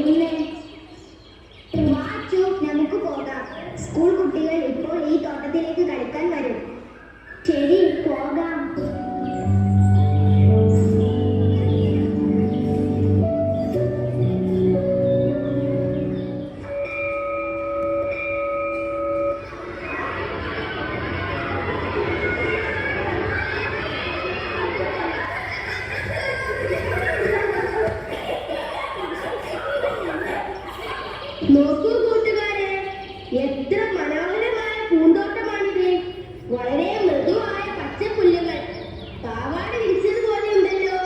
പിന്നെ വാച്ചു, നമുക്ക് പോകാം. സ്കൂൾ കുട്ടികൾ ഇപ്പോൾ ഈ തോട്ടത്തിലേക്ക് കളിക്കാൻ വരും. ശരി, പോകാം. നോക്കൂ കൂട്ടുകാരെ, എത്ര മനോഹരമായ പൂന്തോട്ടമാണിത്. വളരെ മൃദുവായ പച്ചപ്പുല്ലുകൾ പാവാട വിരിച്ചതുപോലെ ഉണ്ടല്ലോ.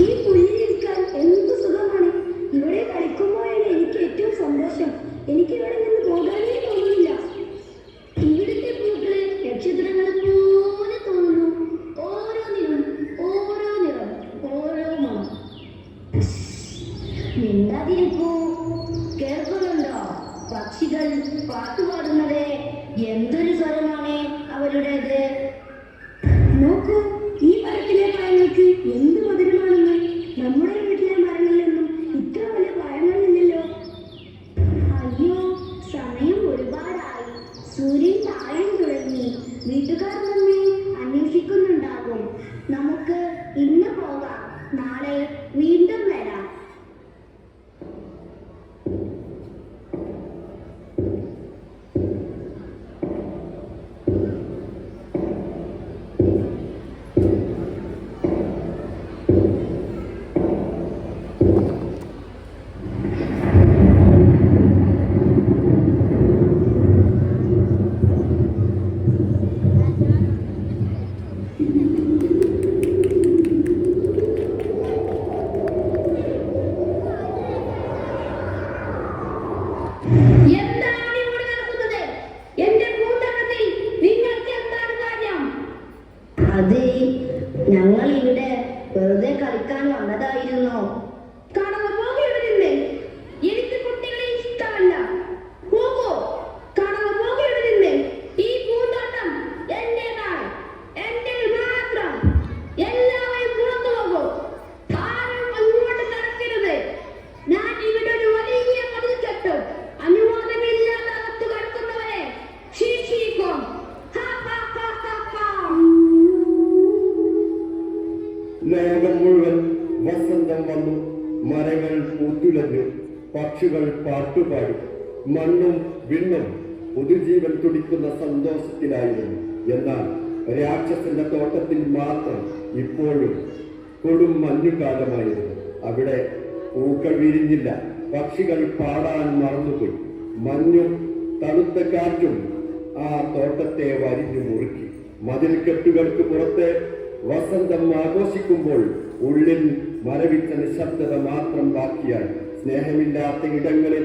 ഈ പുല്ലിരിക്കാൻ എന്ത് സുഖമാണ്. ഇവിടെ കളിക്കുമ്പോഴാണ് എനിക്ക് ഏറ്റവും സന്തോഷം. എനിക്ക് ഇവിടെ നിന്ന് പോകാനേ തോന്നുന്നില്ല. ഇവിടുത്തെ പൂക്കള് നക്ഷത്രങ്ങളെ പോലെ തോന്നുന്നു. ഓരോ നിറം, ഓരോ നിറം, ഓരോ മണം. മിണ്ടാതിരിക്കൂ. കേൾക്കുന്നുണ്ടോ? പക്ഷികൾ പാട്ടുപാടുന്നത്. എന്തൊരു സ്വരമാണ് അവരുടേത്. നോക്കൂ, ഈ മരത്തിലെ പഴങ്ങൾക്ക് എന്ത് മധുരമാണെന്ന്. നമ്മുടെ വീട്ടിലെ മരങ്ങളിലൊന്നും ഇത്ര വലിയ പഴങ്ങളില്ലല്ലോ. അയ്യോ, സമയം ഒരുപാടായി. സൂര്യൻ താഴാൻ തുടങ്ങി. വീട്ടുകാർ നമ്മെ അന്വേഷിക്കുന്നുണ്ടാകും. നമുക്ക് ഇന്ന് പോകാം. നാളെ വീണ്ടും വരാം. എന്താണ് ഇവിടെ നടക്കുന്നത്? എന്റെ പൂന്തോട്ടത്തിൽ നിങ്ങൾക്ക് എന്താണ് കാര്യം? അതെ, ഞങ്ങൾ ഇവിടെ വെറുതെ കളിക്കാൻ വന്നതായിരുന്നു. കാണുക, പോകൂ ഇവിടെ നിന്ന്. എനിക്ക് കുട്ടികളെ ഇഷ്ടമല്ല. പോകൂ, കാണുക, പോകൂ ഇവിടെ നിന്ന്. ഈ പൂന്തോട്ടം എന്റേതാണ്, എന്റേത് മാത്രം. എല്ലാവരും പുറത്തു പോകൂ. ആരും അങ്ങോട്ട് കടക്കരുത്. ഞാൻ ഇവിടെ ഒരു വലിയ മതിൽ കെട്ടും. അനുവാദമില്ലാതെ അകത്ത് കടക്കുന്നവരെ ശിക്ഷിക്കും. ലോകം മുഴുവൻ വസന്തം വന്നു. മരങ്ങൾ പൂത്തുലഞ്ഞു. പക്ഷികൾ പാട്ടുപാടി. മണ്ണും വിണ്ണും പുതുജീവൻ തുടിക്കുന്ന സന്തോഷത്തിലായിരുന്നു. എന്നാൽ രാക്ഷസന്റെ തോട്ടത്തിൽ മാത്രം ഇപ്പോഴും കൊടും മഞ്ഞുകാലമായിരുന്നു. അവിടെ പൂക്കൾ വിരിഞ്ഞില്ല. പക്ഷികൾ പാടാൻ മറന്നുപോയി. മഞ്ഞും തണുത്ത കാറ്റും ആ തോട്ടത്തെ വരിഞ്ഞു മുറുക്കി. മതിൽക്കെട്ടുകൾക്ക് പുറത്ത് വസന്തം ആഘോഷിക്കുമ്പോൾ ഉള്ളിൽ മരവിച്ച നിശബ്ദത മാത്രം ബാക്കിയായി. സ്നേഹമില്ലാത്ത ഇടങ്ങളിൽ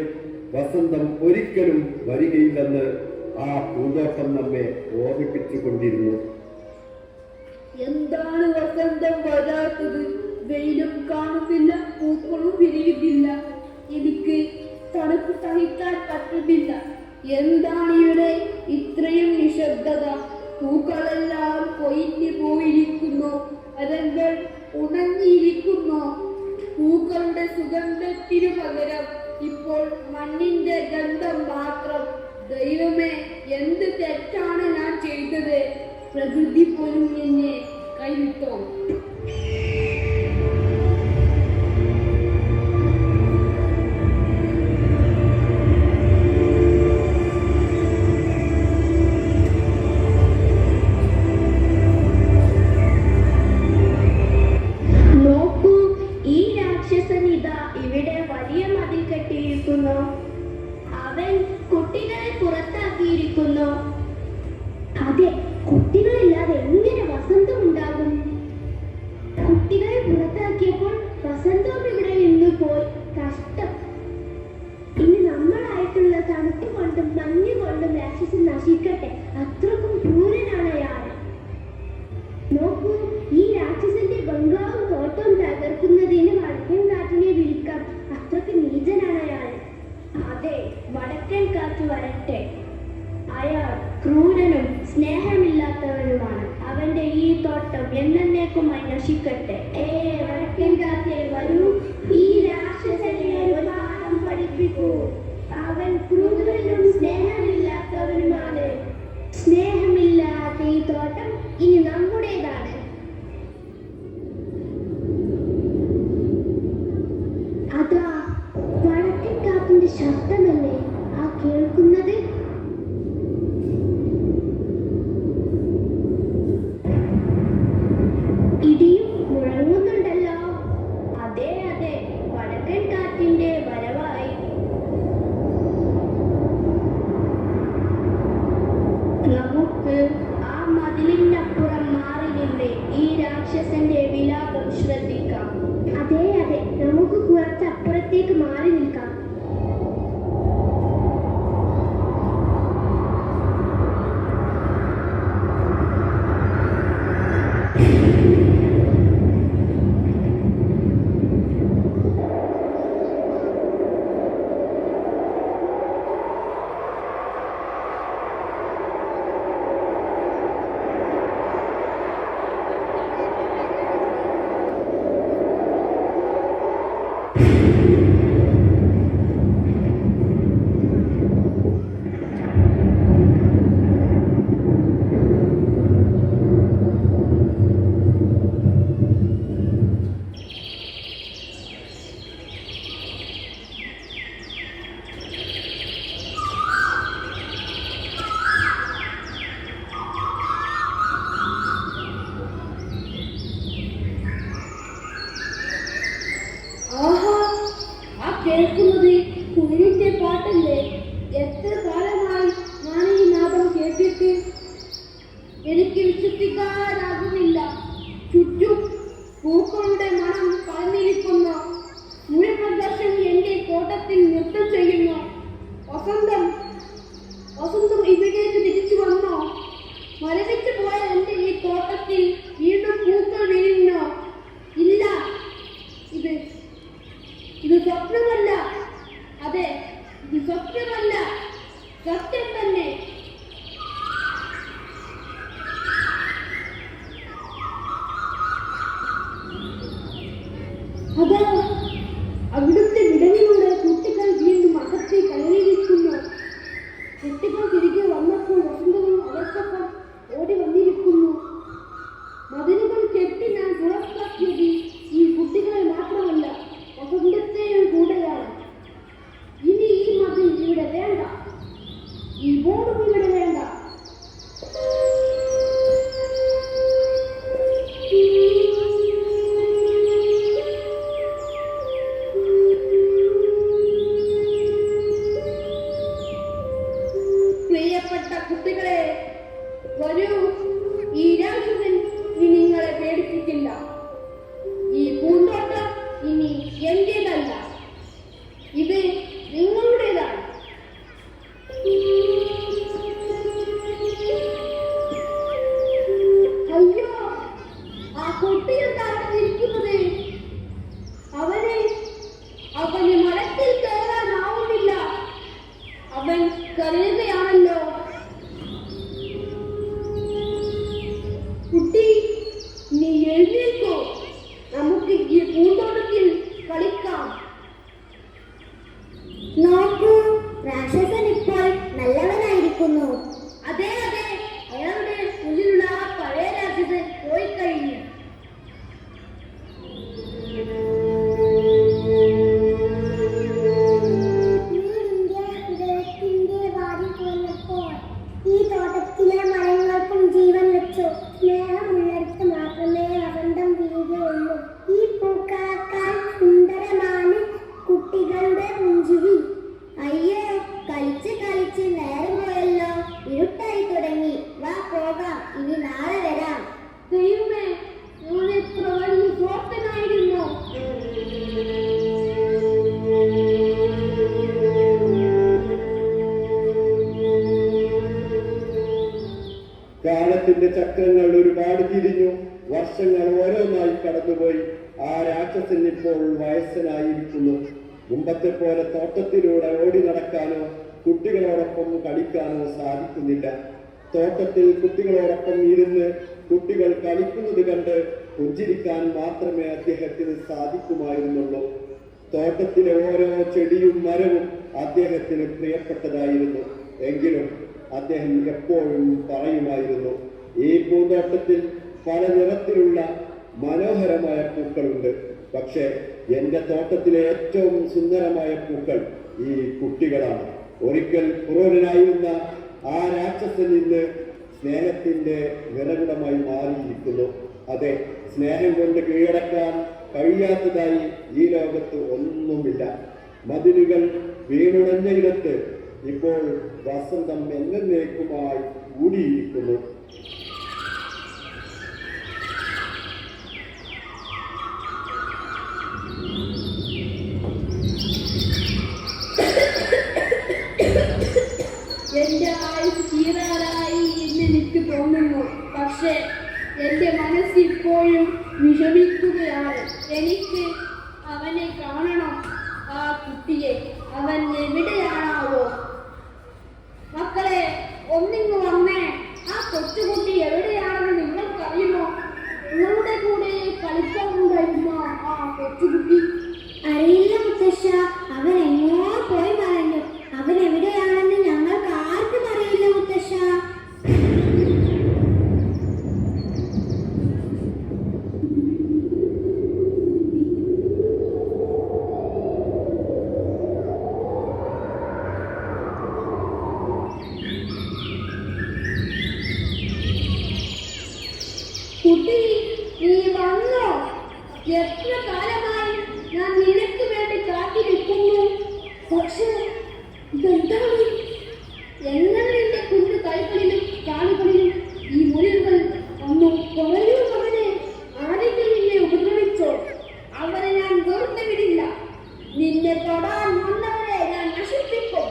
വസന്തം ഒരിക്കലും വരികയില്ലെന്ന് ആ പൂന്തോട്ടം നമ്മെ ഓർമ്മിപ്പിച്ചുകൊണ്ടിരുന്നു. എന്താണ് വസന്തം വരാത്തത്? വെയിലും കാണുന്നില്ല, പൂക്കളും വിരിയുന്നില്ല. എനിക്ക് തണുപ്പ് സഹിക്കാൻ പറ്റുന്നില്ല. എന്താണ് ഇവിടെ ഇത്രയും നിശബ്ദത? പൂക്കളെല്ലാം കൊഴിഞ്ഞു പോയിരിക്കുന്നു. മരങ്ങൾ ഉണങ്ങിയിരിക്കുന്നു. പൂക്കളുടെ സുഗന്ധത്തിനു പകരം ഇപ്പോൾ മണ്ണിന്റെ ഗന്ധം മാത്രം. ദൈവമേ, എന്ത് തെറ്റാണ് ഞാൻ ചെയ്തത്? പ്രകൃതി പോലും എന്നെ കൈവിട്ടോ? അവൻ കുട്ടികളെ പുറത്താക്കിയിരിക്കുന്നു. അതെ, കുട്ടികളില്ലാതെ എങ്ങനെ വസന്തം ഉണ്ടാകും? കുട്ടികളെ പുറത്താക്കിയപ്പോൾ വസന്തവും ഇവിടെ നിന്ന് പോയി. കഷ്ടം. ഇനി നമ്മളായിട്ടുള്ള തണുപ്പ് കൊണ്ടും മഞ്ഞ് കൊണ്ടും രാക്ഷസൻ നശിക്കട്ടെ. അത്രക്കും ക്രൂരനാണ് അയാൾ. നോക്കൂ, ഈ രാക്ഷസന്റെ ബംഗ്ലാവും തോട്ടവും തകർക്കുന്നതിന് വടക്കൻ കാറ്റിനെ വിളിക്കാം. അത്രക്ക് നീചനാണ് അയാൾ. അതെ, വടക്കൻ കാറ്റ് വരട്ടെ. അയാൾ ക്രൂരനും സ്നേഹമില്ലാത്തവനുമാണ്. അവന്റെ ഈ തോട്ടം എന്നേക്കുമായി നശിക്കട്ടെ. വടക്കൻ കാറ്റേ വരൂ, ഈ രാക്ഷസനെ ഒരു ശബ്ദമല്ലേ ആ കേൾക്കുന്നത്? ഇടിയും മുഴങ്ങുന്നുണ്ടല്ലോ. അതെ അതെ, വടക്കൻ കാറ്റിന്റെ വരവായി. നമുക്ക് ആ മതിലിനപ്പുറം മാറി നിന്ന് ഈ രാക്ഷസന്റെ വിലാപം ശ്രദ്ധിക്കാം. അതെ അതെ, നമുക്ക് കുറച്ച് അപ്പുറത്തേക്ക് മാറി നിൽക്കാം. ആഹാ, ആ കേൾക്കുന്നത് കുയിലിന്റെ പാട്ടല്ലേ? എത്ര കാലമായി ഞാൻ ഈ നാദം കേട്ടിട്ട്. എനിക്ക് വിശ്വസിക്കാനാകുന്നില്ല. ചുറ്റും പൂക്കളുടെ മണം പരന്നിരിക്കുന്നു. സൂര്യപ്രകാശം എന്റെ തോട്ടത്തിൽ നൃത്തം ചെയ്യുന്നു. വസന്തം വസന്തം ഇവിടേക്ക് തിരിച്ചു വന്നോ? മരവിച്ചു പോയ എന്റെ ഈ തോട്ടത്തിൽ വീണ്ടും പൂക്കൾ വിരിഞ്ഞോ? ഇല്ല, ഇത് സ്വപ്നമല്ല. അതെ, ഇത് സ്വപ്നമല്ല, സത്യം തന്നെ. അതാ അവിടുത്തെ വിടവിലൂടെ കുട്ടികൾ വീണ്ടും അകത്തെ കയറിയിരിക്കുന്നു. കുട്ടികൾ തിരികെ വന്നപ്പോൾ വസന്തവും അവർക്കൊപ്പം ഓടി വന്നിരിക്കുന്നു. മതിലുകൾ കെട്ടി ഞാൻ പുറത്താക്കിയത് ഈ കുട്ടികളെ മാത്രമല്ല, വസന്തത്തെയും കൂടെയാണ്. ഇനി ഈ മതിൽ ഇവിടെ വേണ്ട, ഈ ബോർഡും ഇവിടെ വേണ്ട. പ്രിയപ്പെട്ട കുട്ടികളെ, വരൂ. ഈ രാക്ഷസൻ ഇനി നിങ്ങളെ പേടിപ്പിക്കില്ല. ഈ പൂന്തോട്ടം ഇനി എന്റേതല്ല, ഇത് നിങ്ങളുടേതാണ്. അയ്യോ, ആ കുട്ടി എന്താണ് ഇരിക്കുന്നത്? അവന് മരത്തിൽ കയറാനാവുന്നില്ല. അവൻ കരയുകയാണല്ലോ. കുട്ടി, നീ എഴുന്നേൽക്കോ. നമുക്ക് ഈ പൂന്തോട്ടത്തിൽ കളിക്കാം. നോക്കൂ, രാക്ഷസൻ ഇപ്പോൾ നല്ലവനായിരിക്കുന്നു. അതെ അതെ, അയാളുടെ മുന്നിലുള്ള ആ പഴയ രാക്ഷസൻ പോയി കഴിഞ്ഞു. ഈ തോട്ടത്തിലെ മരങ്ങൾക്കും ജീവൻ വെച്ചു. സ്നേഹമുള്ളിടത്ത് മാത്രമേ വസന്തം വീഴുകയുള്ളൂ. ഈ പൂക്കളക്കാൾ സുന്ദരമാണ് കുട്ടികളുടെ പുഞ്ചിരി. അയ്യോ, കളിച്ച് കളിച്ച് നേരം പോയല്ലോ. ഇരുട്ടായി തുടങ്ങി. വാ പോകാം, ഇനി നാളെ വരാം. ദൈവമേ, ഞാൻ എത്ര വലിയ സ്വാർത്ഥനായിരുന്നു. കാലത്തിന്റെ ചക്രങ്ങൾ ഒരുപാട് തിരിഞ്ഞു. വർഷങ്ങൾ ഓരോന്നായി കടന്നുപോയി. ആ രാക്ഷസൻ ഇപ്പോൾ വയസ്സനായിരിക്കുന്നു. മുമ്പത്തെ പോലെ തോട്ടത്തിലൂടെ ഓടി നടക്കാനോ കുട്ടികളോടൊപ്പം കളിക്കാനോ സാധിക്കുന്നില്ല. തോട്ടത്തിൽ കുട്ടികളോടൊപ്പം ഇരുന്ന് കുട്ടികൾ കളിക്കുന്നത് കണ്ട് പുഞ്ചിരിക്കാൻ മാത്രമേ അദ്ദേഹത്തിന് സാധിക്കുമായിരുന്നുള്ളൂ. തോട്ടത്തിലെ ഓരോ ചെടിയും മരവും അദ്ദേഹത്തിന് പ്രിയപ്പെട്ടതായിരുന്നു. എങ്കിലും അദ്ദേഹം എപ്പോഴും പറയുമായിരുന്നു, ഈ പൂന്തോട്ടത്തിൽ പല നിറത്തിലുള്ള മനോഹരമായ പൂക്കളുണ്ട്, പക്ഷേ എന്റെ തോട്ടത്തിലെ ഏറ്റവും സുന്ദരമായ പൂക്കൾ ഈ കുട്ടികളാണ്. ഒരിക്കൽ ക്രൂരനായിരുന്ന ആ രാക്ഷസൻ ഇന്ന് സ്നേഹത്തിന്റെ നിറകുടമായി മാറിയിരിക്കുന്നു. അതെ, സ്നേഹം കൊണ്ട് കീഴടക്കാൻ കഴിയാത്തതായി ഈ ലോകത്ത് ഒന്നുമില്ല. മതിലുകൾ വീണുടഞ്ഞയിടത്ത് ഇപ്പോൾ വസന്തം എന്നേക്കുമായി കൂടിയിരിക്കുന്നു. എന്റെ ആയുസ് തീരാറായി എന്ന് എനിക്ക് തോന്നുന്നു. പക്ഷേ എന്റെ മനസ്സിപ്പോഴും വിഷമിക്കുകയാണ്. എനിക്ക് അവനെ കാണണം, ആ കുട്ടിയെ. അവൻ എവിടെയാണാവോ? മക്കളെ, ഒന്നിങ്ങ് വന്നേ. ആ കൊച്ചുകുട്ടി എവിടെയാണെന്ന് നിങ്ങൾക്കറിയുമോ? നിങ്ങളുടെ കൂടെ കളിക്കാറുണ്ടായിരുന്നോ ആ കൊച്ചുകുട്ടി? അറിയില്ല മുത്തശ്ശ, അവൻ എങ്ങോ പോയി പറഞ്ഞു. അവൻ എവിടെയാണെന്ന് ഞങ്ങൾക്ക് ആർക്കും അറിയില്ല മുത്തശ്ശ. കുട്ടി, നീ വന്നോ? എത്ര കാലമായി ഞാൻ നിനക്ക് വേണ്ടി കാത്തിരിക്കുന്നു. പക്ഷേ ഇതെന്താണ്? എങ്ങനെ നിന്റെ കുഞ്ഞു കൈകളിലും കാലുകളിലും ഈ മുറിവുകൾ വന്നു? പറയൂ മകനെ, ആരെങ്കിലും നിന്നെ ഉപദ്രവിച്ചോ? അവനെ ഞാൻ വെറുതെ വിടില്ല. നിന്നെ തൊടാൻ വന്നവരെ ഞാൻ നശിപ്പിക്കും.